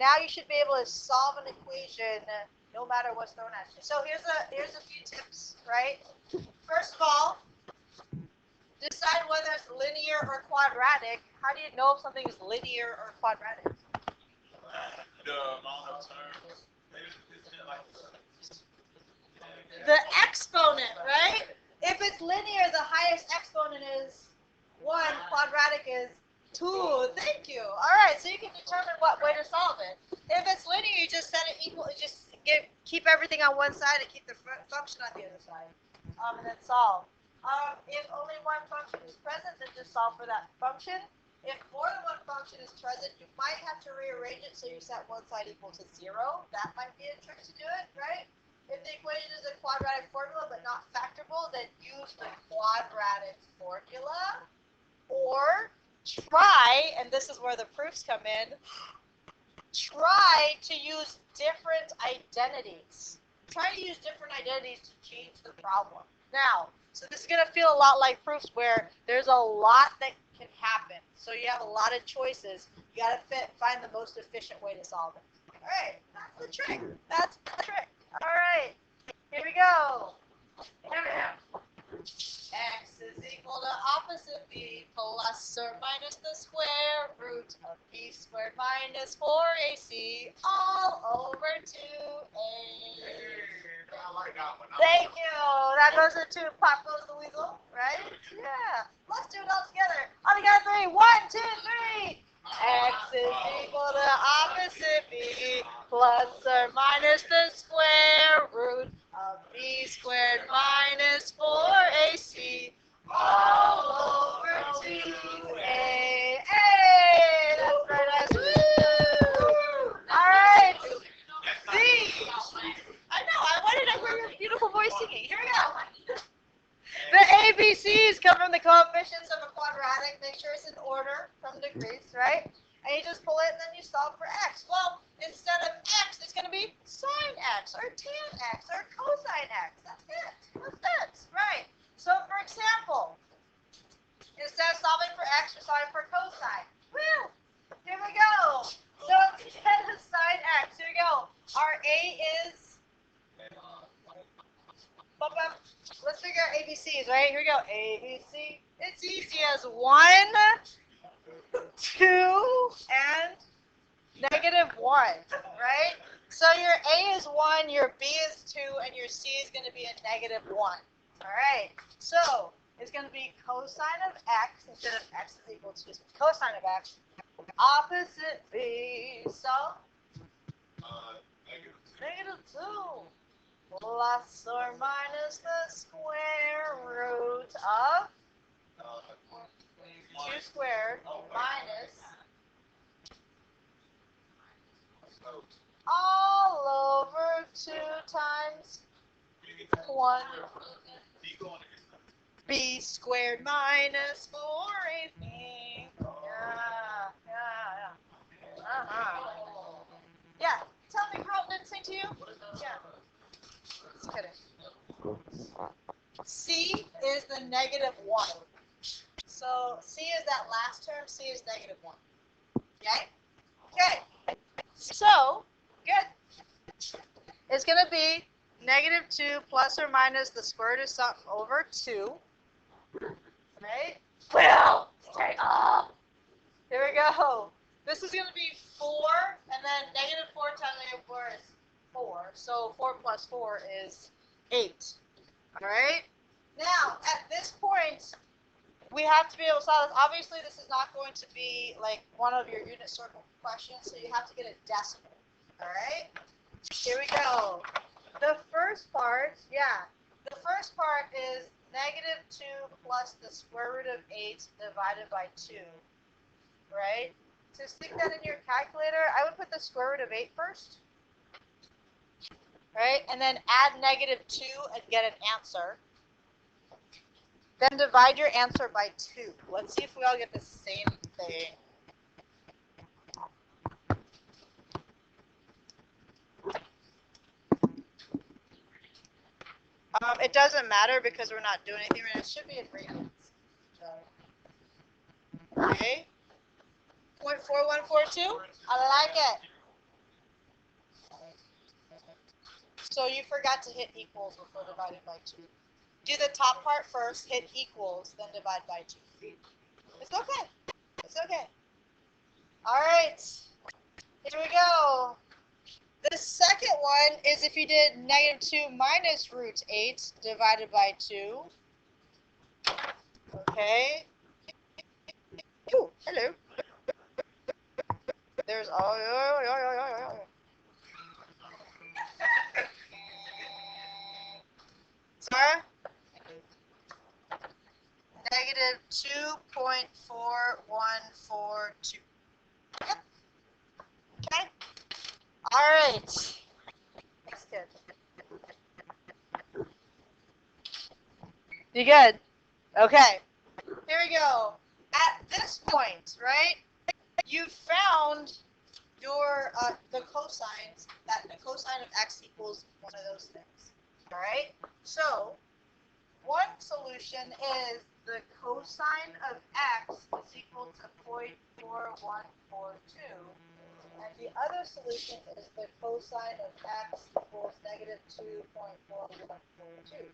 now you should be able to solve an equation no matter what's thrown at you. So here's a few tips, right? First of all, decide whether it's linear or quadratic. How do you know if something is linear or quadratic? The amount of terms. The exponent, right? If it's linear, the highest exponent is 1, quadratic is 2. Thank you. All right, so you can determine what way to solve it. If it's linear, you just set it equal, just keep everything on one side and keep the function on the other side, and then solve. If only one function is present, then just solve for that function. If more than one function is present, you might have to rearrange it so you set one side equal to 0. That might be a trick to do it, right? If the equation is a quadratic formula but not factorable, then use the quadratic formula. Or try, and this is where the proofs come in, try to use different identities. Try to use different identities to change the problem. Now, so this is going to feel a lot like proofs where there's a lot that can happen. So you have a lot of choices. You got to find the most efficient way to solve it. All right, that's the trick. That's the trick. All right, here we go. X is equal to opposite b plus or minus the square root of b squared minus 4ac all over 2a. Thank you. That goes into Pop Goes the Weasel, right? Yeah. Let's do it all together. On the count of 3. 1, 2, 3. X is equal to opposite b plus or minus the square root of b squared minus 4ac all over 2a. Hey! That's very nice. Woo! All right. B. I know. I wanted to hear your beautiful voice singing. Here we go. The ABCs come from the coefficients of a quadratic. Make sure it's in order from degrees, right? And you just pull it and then you solve for x. Well, instead of x, it's going to be sine x or tan x or cosine x. That's it. That's it. Right. So, for example, instead of solving for x, we're solving for cosine. Woo! Here we go. So, instead of sine x, here we go. Our A is... Let's figure out ABCs, right? Here we go. ABC. It's easy as 1, 2, and -1, right? So your A is 1, your B is 2, and your C is going to be a -1. All right. So it's going to be cosine of x instead of x is equal to cosine of x. Opposite B. So -2. Plus or minus the square root of 2 squared minus all over 2 times 1 b squared minus 4ac. Yeah. Tell me, Carl didn't sing to you? Yeah. Just kidding. C is the -1. So C is that last term. C is -1. Okay? Okay. So, good. It's going to be -2 plus or minus the square root of something over 2. Right? Well, stay up. Here we go. This is going to be 4, and then -4 times -4 is 4. So 4 plus 4 is 8. All right? Now, at this point, we have to be able to solve this. Obviously, this is not going to be like one of your unit circle questions, so you have to get a decimal. All right? Here we go. The first part, the first part is -2 plus the square root of 8 divided by 2. Right? To stick that in your calculator, I would put the square root of 8 first. Right? And then add -2 and get an answer. Then divide your answer by 2. Let's see if we all get the same thing. It doesn't matter because we're not doing anything right now. It should be in radians. Okay. 0.4142. I like it. So you forgot to hit equals before dividing by 2. Do the top part first, hit equals, then divide by 2. It's okay. It's okay. All right. Here we go. The second one is if you did -2 minus root 8 divided by 2. Okay. Ooh, hello. There's Sarah? -2.4142. Yep. Okay. All right. That's good. You good? Okay. Here we go. At this point, right, you found your the cosines, that the cosine of x equals one of those things. All right? So, one solution is the cosine of x is equal to 0.4142. And the other solution is the cosine of x equals -2.4142.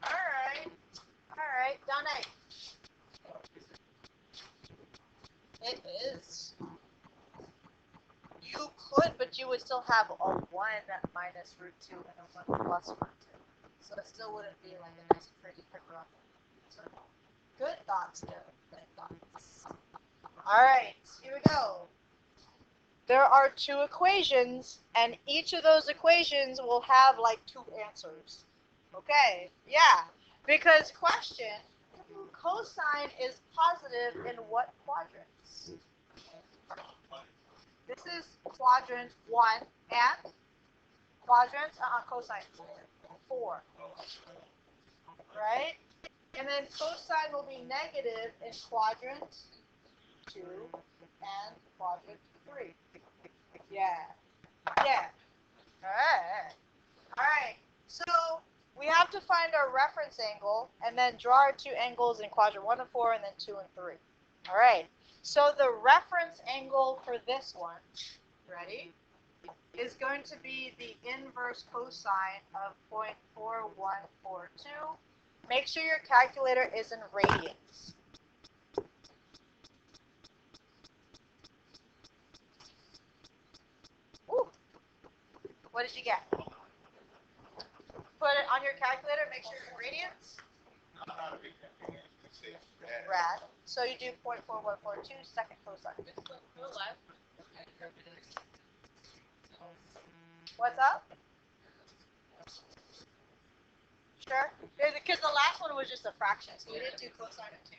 All right, done it. It is. You could, but you would still have a 1 minus root 2 and a 1 plus root 2. So it still wouldn't be like a nice pretty rough. So good thoughts, though. Good thoughts. All right, here we go. There are 2 equations, and each of those equations will have like 2 answers. Okay, yeah, because question, cosine is positive in what quadrants? This is quadrant 1 and quadrant cosine 4. Right? And then cosine will be negative in quadrant 2 and quadrant 3. Yeah. Yeah. Alright. Alright. So we have to find our reference angle and then draw our 2 angles in quadrant 1 and 4 and then 2 and 3. Alright. So the reference angle for this one, ready, is going to be the inverse cosine of 0.4142. Make sure your calculator is in radians. Ooh. What did you get? Put it on your calculator, make sure it's in radians. Rad. So you do 0.4142 second cosine. What's up? Sure. Because the last one was just a fraction, so we didn't do cosine of 2.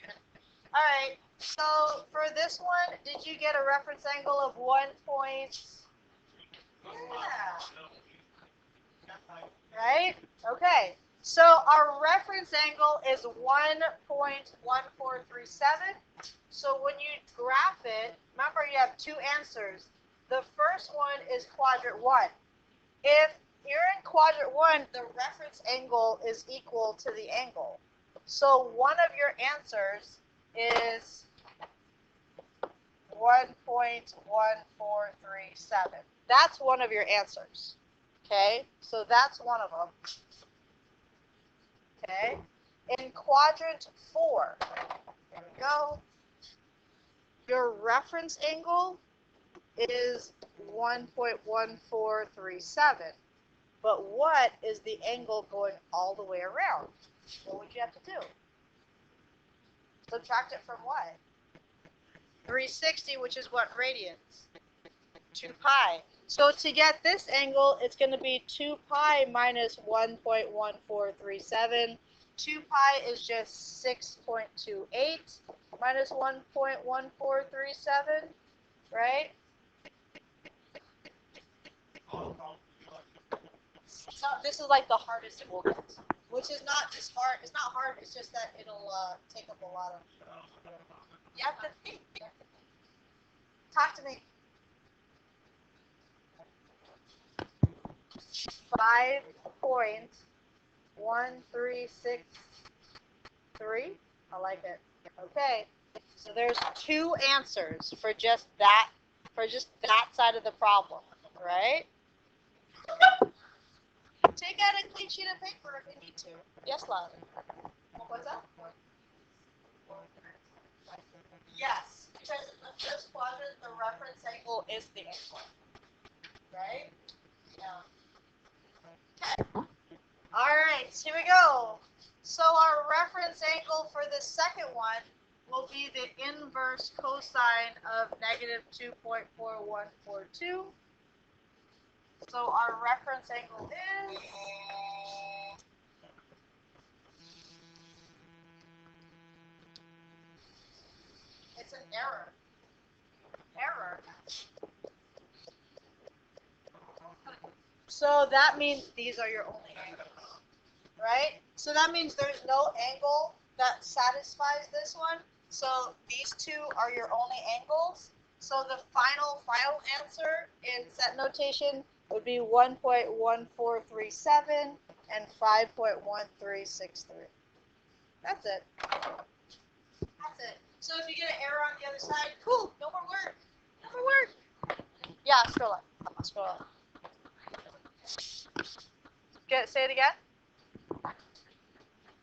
All right. So for this one, did you get a reference angle of 1 point? Yeah. Right? Okay. So our reference angle is 1.1437. So when you graph it, remember you have 2 answers. The first one is quadrant 1. If you're in quadrant 1, the reference angle is equal to the angle. So one of your answers is 1.1437. That's one of your answers. Okay? So that's one of them. Okay? In quadrant 4, there we go. Your reference angle is 1.1437. But what is the angle going all the way around? What would you have to do? Subtract it from what? 360, which is what radians? 2 pi. So to get this angle, it's going to be 2 pi minus 1.1437. 2 pi is just 6.28 minus 1.1437, right? So this is like the hardest it will get, which is not just hard. It's not hard. It's just that it'll take up a lot of. You have to think. Talk to me. 5.1363. I like it. Okay. So there's 2 answers for just that side of the problem, right? take out a clean sheet of paper if you need to. Yes, love. What's that? Yes, because in the first quadrant, the reference angle is the angle, right? Yeah. Okay. All right, here we go. So our reference angle for the second one will be the inverse cosine of negative 2.4142. So our reference angle is it's an error. Error. So that means these are your only angles, right? So that means there's no angle that satisfies this one. So these two are your only angles. So the final answer in set notation would be 1.1437 and 5.1363. That's it. That's it. So if you get an error on the other side, cool, no more work. No more work. Yeah, scroll up. Scroll up. Say it again.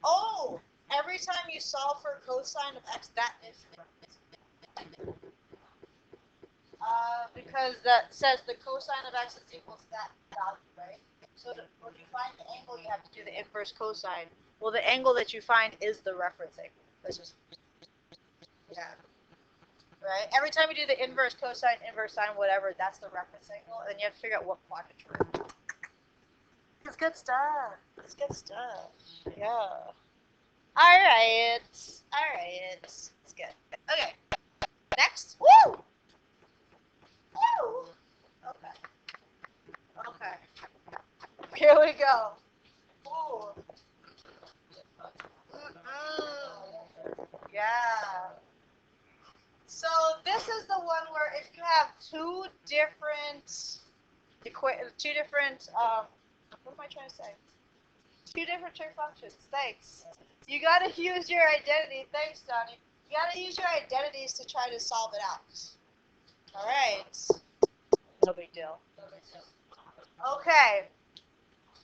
Oh, every time you solve for cosine of x, that is because that says the cosine of x is equal to that value, right? So when you find the angle, you have to do the inverse cosine. Well, the angle that you find is the reference angle. That's just, yeah. Right? Every time you do the inverse cosine, inverse sine, whatever, that's the reference angle, and then you have to figure out what quadrant you're in. It's good stuff. It's good stuff. Yeah. All right. All right. It's good. Okay. Next. Woo! Woo! Okay. Okay. Here we go. Ooh. Yeah. So this is the one where if you have two different what am I trying to say? Two different trig functions. Thanks. You got to use your identity. Thanks, Johnny. You got to use your identities to try to solve it out. All right. No big deal. Okay.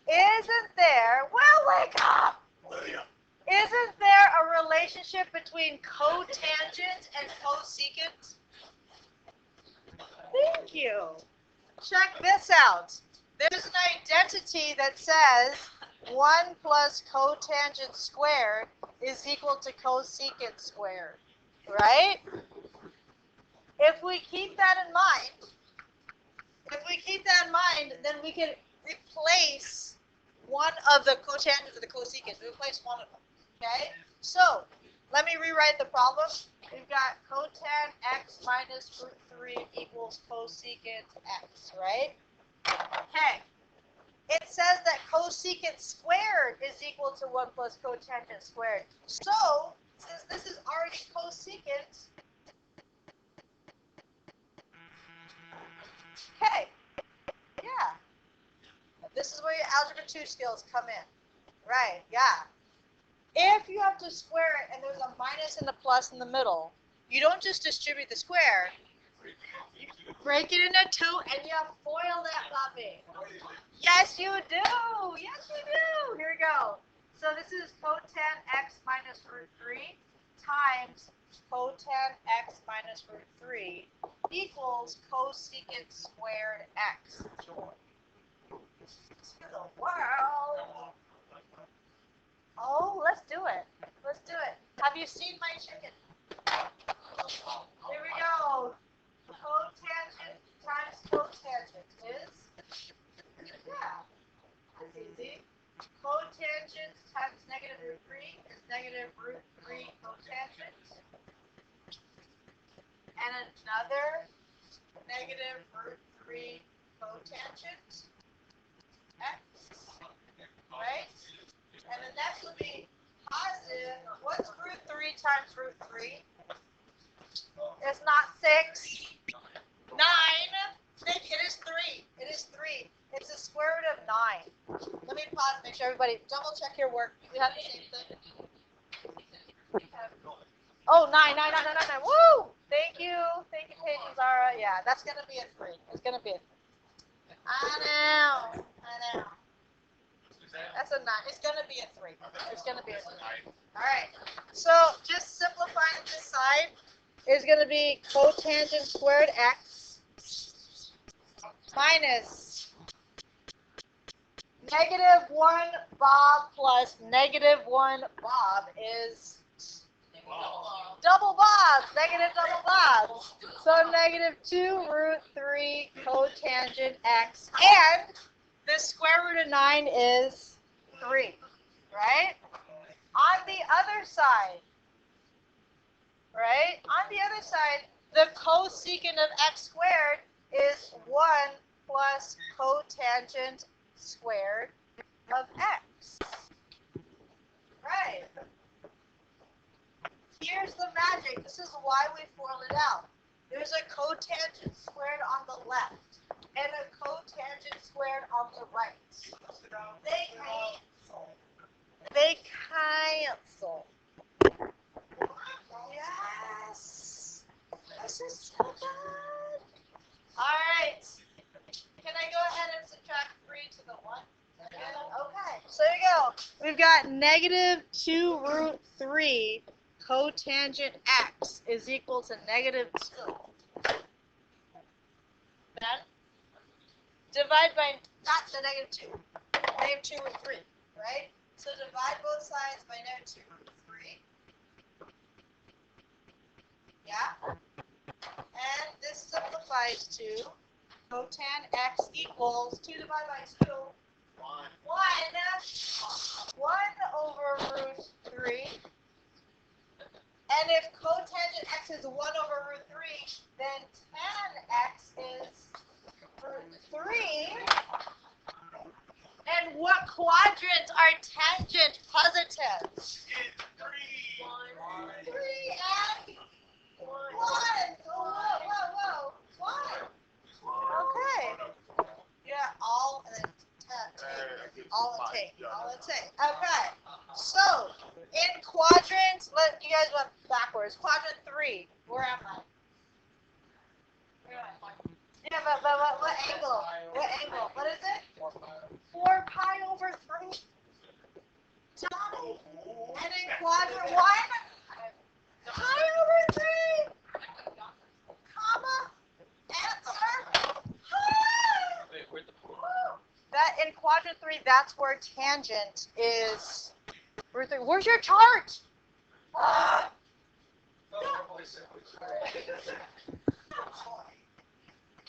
Isn't there? Well, wake up. Isn't there a relationship between cotangent and cosecant? Thank you. Check this out. There's an identity that says 1 plus cotangent squared is equal to cosecant squared, right? If we keep that in mind, then we can replace one of the cotangents with the cosecant. Replace one of them, okay? So let me rewrite the problem. We've got cotan x minus root 3 equals cosecant x, right? Okay. It says that cosecant squared is equal to 1 plus cotangent squared. So, since this is already cosecant, okay, yeah. This is where your algebra 2 skills come in. Right, yeah. If you have to square it and there's a minus and a plus in the middle, you don't just distribute the square. You break it into 2 and you FOIL that puppy. Yes, you do. Yes, you do. Here we go. So this is cotan x minus root 3 times cotan x minus root 3 equals cosecant squared x. To the world. Oh, let's do it. Let's do it. Have you seen my chicken? Here we go. Cotangent times cotangent is, yeah, that's easy. Cotangent times negative root 3 is negative root 3 cotangent. And another negative root 3 cotangent x, right? And the next would be positive. What's root 3 times root 3? It's not 6. 9. Think it is 3. It is 3. It's the square root of 9. Let me pause, make sure everybody double check your work. You have the same thing. Oh, 9. Woo! Thank you, Paige and Zara. Yeah, that's gonna be a 3. It's gonna be a 3. I know. 9. It's going to be a 3. It's going to be a 3. All right. So just simplifying this side is going to be cotangent squared x minus negative 1 Bob plus negative 1 Bob is double Bobs, negative double Bobs. So negative 2 root 3 cotangent x, and the square root of 9 is 3, right? On the other side, right? On the other side, the cosecant of x squared is 1 plus cotangent squared of x. Right. Here's the magic. This is why we FOIL it out. There's a cotangent squared on the left and a cotangent squared on the right. They cancel. They cancel. Yes. This is so good. All right. Can I go ahead and subtract 3 to the 1? Okay. So there you go. We've got negative 2 root 3 cotangent x is equal to negative 2. Then divide by not the negative 2. Negative 2 root 3, right? So divide both sides by negative 2 root 3. Yeah? And this simplifies to cotan x equals 2 divided by 2. 1 over root 3. And if cotangent x is 1 over root 3, then tan x is root 3. And what quadrants are tangent positives? 3. 3 and 1. Whoa. 1. Okay. Yeah, all and then take. All and take. Okay. So, in quadrant, you guys went backwards. Quadrant 3. Where am I? Yeah, but what angle? What angle? What is it? 4 pi over 3. Johnny. And in quadrant 1, pi over 3. Comma. Answer. That in quadrant 3, that's where tangent is. Where's your chart?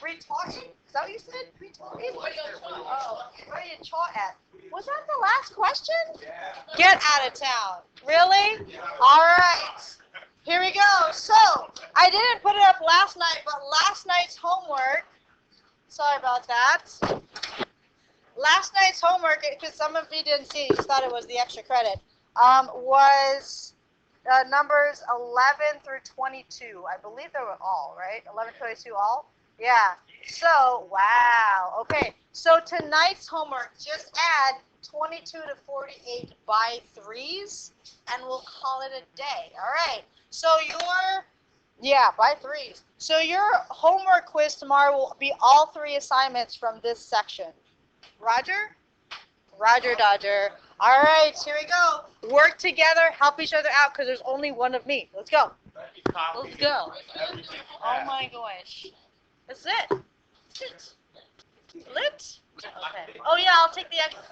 Retarded? Is that what you said? Retarded? Oh, where are you chart at? Was that the last question? Yeah. Get out of town. Really? All right. Here we go. So, I didn't put it up last night, but last night's homework, sorry about that. Last night's homework, because some of you didn't see it, you just thought it was the extra credit, was numbers 11 through 22. I believe they were all, right? 11, 22, all? Yeah. So, wow. Okay. So tonight's homework, just add 22 to 48 by 3s, and we'll call it a day. All right. So by 3s. So your homework quiz tomorrow will be all 3 assignments from this section. Roger? Roger, Dodger. All right, here we go. Work together, help each other out, because there's only one of me. Let's go. Let's go. Oh my gosh. That's it. Lit? Okay. Oh yeah, I'll take the extra.